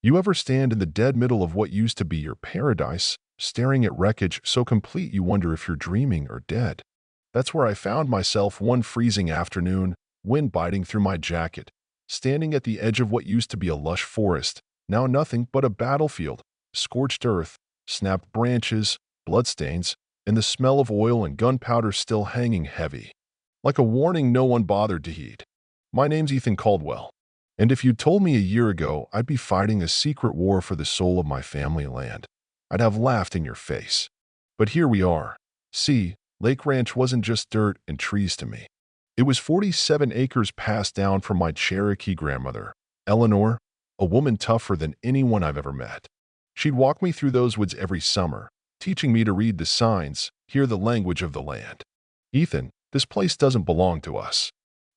You ever stand in the dead middle of what used to be your paradise, staring at wreckage so complete you wonder if you're dreaming or dead? That's where I found myself one freezing afternoon, wind biting through my jacket, standing at the edge of what used to be a lush forest, now nothing but a battlefield, scorched earth, snapped branches, bloodstains, and the smell of oil and gunpowder still hanging heavy. Like a warning no one bothered to heed. My name's Ethan Caldwell, and if you'd told me a year ago I'd be fighting a secret war for the soul of my family land, I'd have laughed in your face. But here we are. See, Lake Ranch wasn't just dirt and trees to me. It was 47 acres passed down from my Cherokee grandmother, Eleanor, a woman tougher than anyone I've ever met. She'd walk me through those woods every summer, teaching me to read the signs, hear the language of the land. Ethan, this place doesn't belong to us.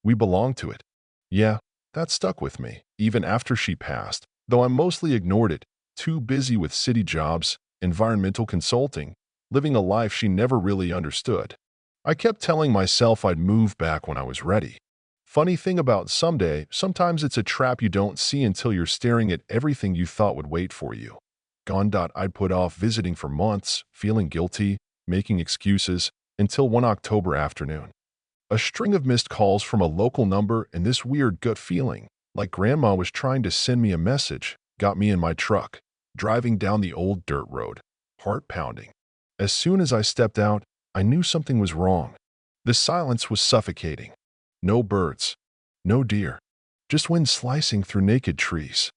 We belong to it. Yeah, that stuck with me, even after she passed, though I mostly ignored it, too busy with city jobs, environmental consulting, living a life she never really understood. I kept telling myself I'd move back when I was ready. Funny thing about someday, sometimes it's a trap you don't see until you're staring at everything you thought would wait for you. Gone. I'd put off visiting for months, feeling guilty, making excuses, until one October afternoon. A string of missed calls from a local number and this weird gut feeling, like Grandma was trying to send me a message, got me in my truck, driving down the old dirt road, heart pounding. As soon as I stepped out, I knew something was wrong. The silence was suffocating. No birds, no deer, just wind slicing through naked trees.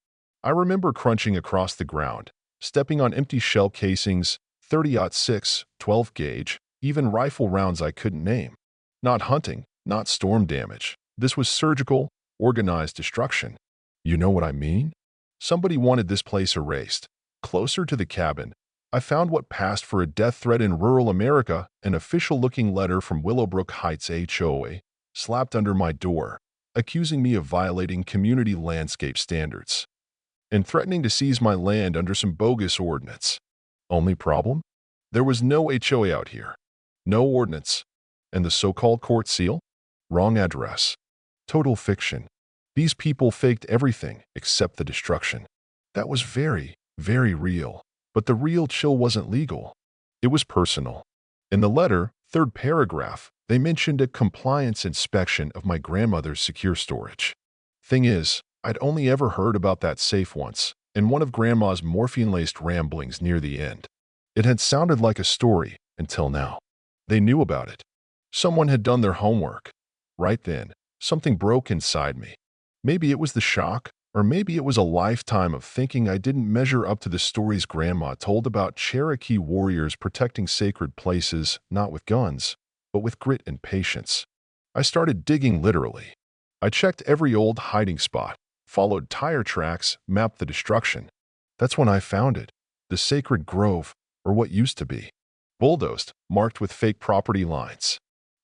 I remember crunching across the ground, stepping on empty shell casings, 30-06, 12 gauge, even rifle rounds I couldn't name. Not hunting, not storm damage. This was surgical, organized destruction. You know what I mean? Somebody wanted this place erased. Closer to the cabin, I found what passed for a death threat in rural America, an official-looking letter from Willowbrook Heights HOA, slapped under my door, accusing me of violating community landscape standards and threatening to seize my land under some bogus ordinance. Only problem? There was no HOA out here. No ordinance. And the so-called court seal? Wrong address. Total fiction. These people faked everything except the destruction. That was very, very real. But the real chill wasn't legal. It was personal. In the letter, third paragraph, they mentioned a compliance inspection of my grandmother's secure storage. Thing is, I'd only ever heard about that safe once, in one of Grandma's morphine-laced ramblings near the end. It had sounded like a story until now. They knew about it. Someone had done their homework. Right then, something broke inside me. Maybe it was the shock, or maybe it was a lifetime of thinking I didn't measure up to the stories Grandma told about Cherokee warriors protecting sacred places, not with guns, but with grit and patience. I started digging literally. I checked every old hiding spot, followed tire tracks, mapped the destruction. That's when I found it. The sacred grove, or what used to be. Bulldozed, marked with fake property lines.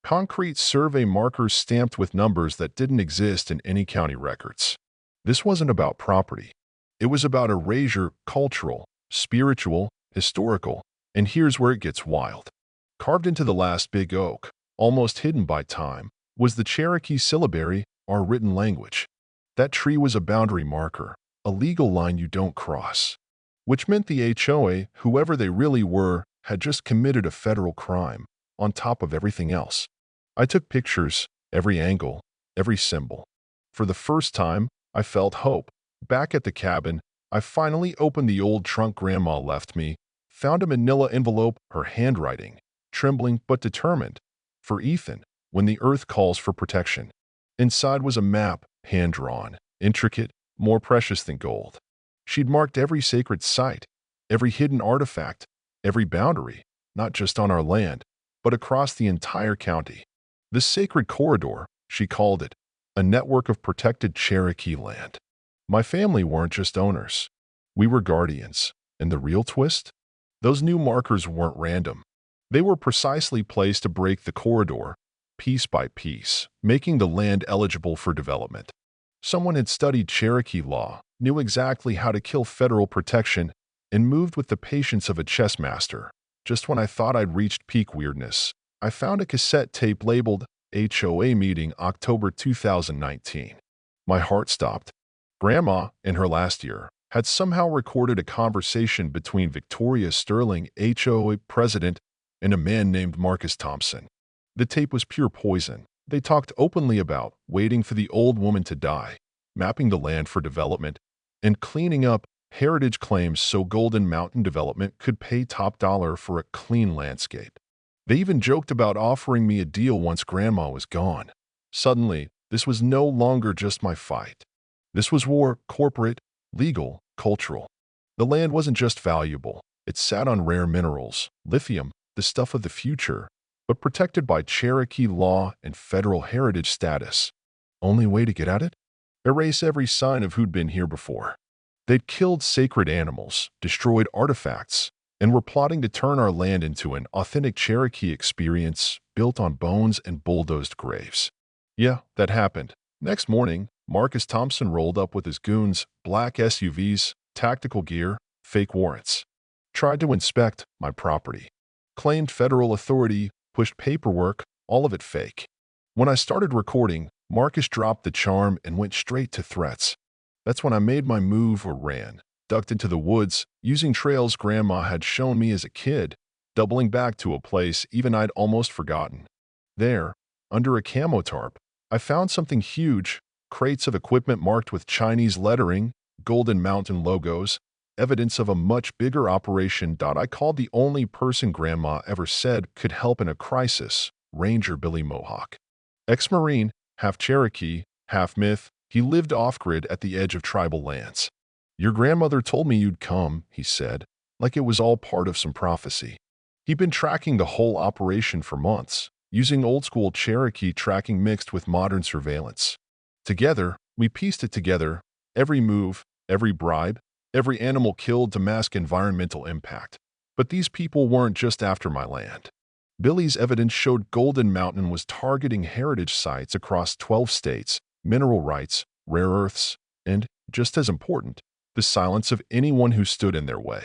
Concrete survey markers stamped with numbers that didn't exist in any county records. This wasn't about property. It was about erasure, cultural, spiritual, historical, and here's where it gets wild. Carved into the last big oak, almost hidden by time, was the Cherokee syllabary, our written language. That tree was a boundary marker, a legal line you don't cross. Which meant the HOA, whoever they really were, had just committed a federal crime, on top of everything else. I took pictures, every angle, every symbol. For the first time, I felt hope. Back at the cabin, I finally opened the old trunk Grandma left me, found a manila envelope, her handwriting, trembling but determined. For Ethan, when the earth calls for protection. Inside was a map, hand-drawn, intricate, more precious than gold. She'd marked every sacred site, every hidden artifact, every boundary, not just on our land, but across the entire county. The sacred corridor, she called it, a network of protected Cherokee land. My family weren't just owners. We were guardians. And the real twist? Those new markers weren't random. They were precisely placed to break the corridor, piece by piece, making the land eligible for development. Someone had studied Cherokee law, knew exactly how to kill federal protection, and moved with the patience of a chess master. Just when I thought I'd reached peak weirdness, I found a cassette tape labeled HOA Meeting October 2019. My heart stopped. Grandma, in her last year, had somehow recorded a conversation between Victoria Sterling, HOA president, and a man named Marcus Thompson. The tape was pure poison. They talked openly about waiting for the old woman to die, mapping the land for development, and cleaning up heritage claims so Golden Mountain Development could pay top dollar for a clean landscape. They even joked about offering me a deal once Grandma was gone. Suddenly, this was no longer just my fight. This was war, corporate, legal, cultural. The land wasn't just valuable. It sat on rare minerals, lithium, the stuff of the future, but protected by Cherokee law and federal heritage status. Only way to get at it? Erase every sign of who'd been here before. They'd killed sacred animals, destroyed artifacts, and were plotting to turn our land into an authentic Cherokee experience built on bones and bulldozed graves. Yeah, that happened. Next morning, Marcus Thompson rolled up with his goons, black SUVs, tactical gear, fake warrants. Tried to inspect my property. Claimed federal authority, pushed paperwork, all of it fake. When I started recording, Marcus dropped the charm and went straight to threats. That's when I made my move or ran, ducked into the woods, using trails Grandma had shown me as a kid, doubling back to a place even I'd almost forgotten. There, under a camo tarp, I found something huge, crates of equipment marked with Chinese lettering, Golden Mountain logos, evidence of a much bigger operation. I called the only person Grandma ever said could help in a crisis, Ranger Billy Mohawk. Ex-Marine, half Cherokee, half myth, he lived off-grid at the edge of tribal lands. Your grandmother told me you'd come, he said, like it was all part of some prophecy. He'd been tracking the whole operation for months, using old-school Cherokee tracking mixed with modern surveillance. Together, we pieced it together, every move, every bribe, every animal killed to mask environmental impact. But these people weren't just after my land. Billy's evidence showed Golden Mountain was targeting heritage sites across 12 states, mineral rights, rare earths, and, just as important, the silence of anyone who stood in their way.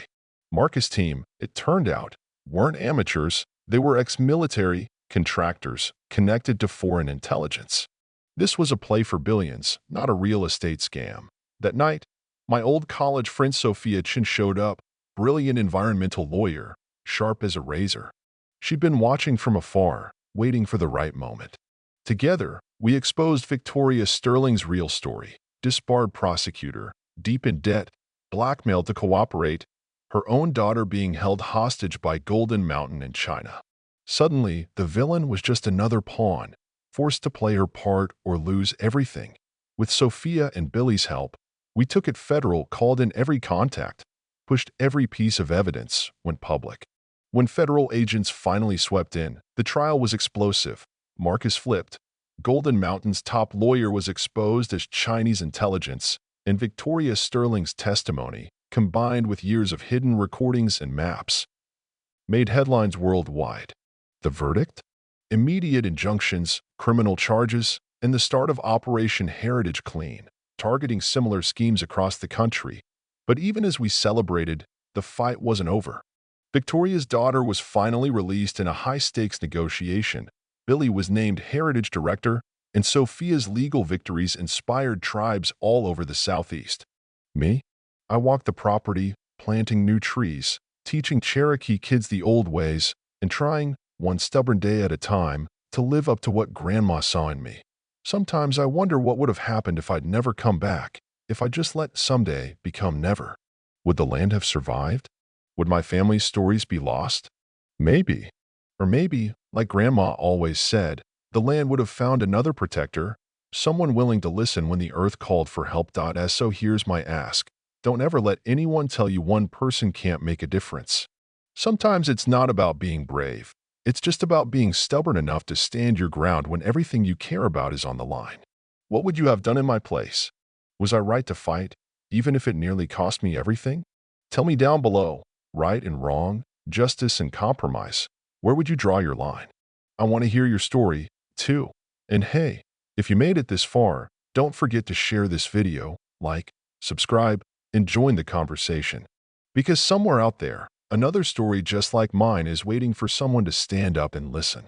Marcus' team, it turned out, weren't amateurs. They were ex-military, contractors, connected to foreign intelligence. This was a play for billions, not a real estate scam. That night, my old college friend Sophia Chin showed up, brilliant environmental lawyer, sharp as a razor. She'd been watching from afar, waiting for the right moment. Together, we exposed Victoria Sterling's real story, disbarred prosecutor, deep in debt, blackmailed to cooperate, her own daughter being held hostage by Golden Mountain in China. Suddenly, the villain was just another pawn, forced to play her part or lose everything. With Sophia and Billy's help, we took it federal, called in every contact, pushed every piece of evidence, went public. When federal agents finally swept in, the trial was explosive. Marcus flipped. Golden Mountain's top lawyer was exposed as Chinese intelligence, and Victoria Sterling's testimony, combined with years of hidden recordings and maps, made headlines worldwide. The verdict? Immediate injunctions, criminal charges, and the start of Operation Heritage Clean, targeting similar schemes across the country. But even as we celebrated, the fight wasn't over. Victoria's daughter was finally released in a high-stakes negotiation. Billy was named Heritage Director, and Sophia's legal victories inspired tribes all over the Southeast. Me? I walked the property, planting new trees, teaching Cherokee kids the old ways, and trying, one stubborn day at a time, to live up to what Grandma saw in me. Sometimes I wonder what would have happened if I'd never come back, if I just let someday become never. Would the land have survived? Would my family's stories be lost? Maybe. Or maybe, like Grandma always said, the land would have found another protector, someone willing to listen when the earth called for help. So here's my ask. Don't ever let anyone tell you one person can't make a difference. Sometimes it's not about being brave. It's just about being stubborn enough to stand your ground when everything you care about is on the line. What would you have done in my place? Was I right to fight, even if it nearly cost me everything? Tell me down below, right and wrong, justice and compromise. Where would you draw your line? I want to hear your story, too. And hey, if you made it this far, don't forget to share this video, like, subscribe, and join the conversation. Because somewhere out there, another story just like mine is waiting for someone to stand up and listen.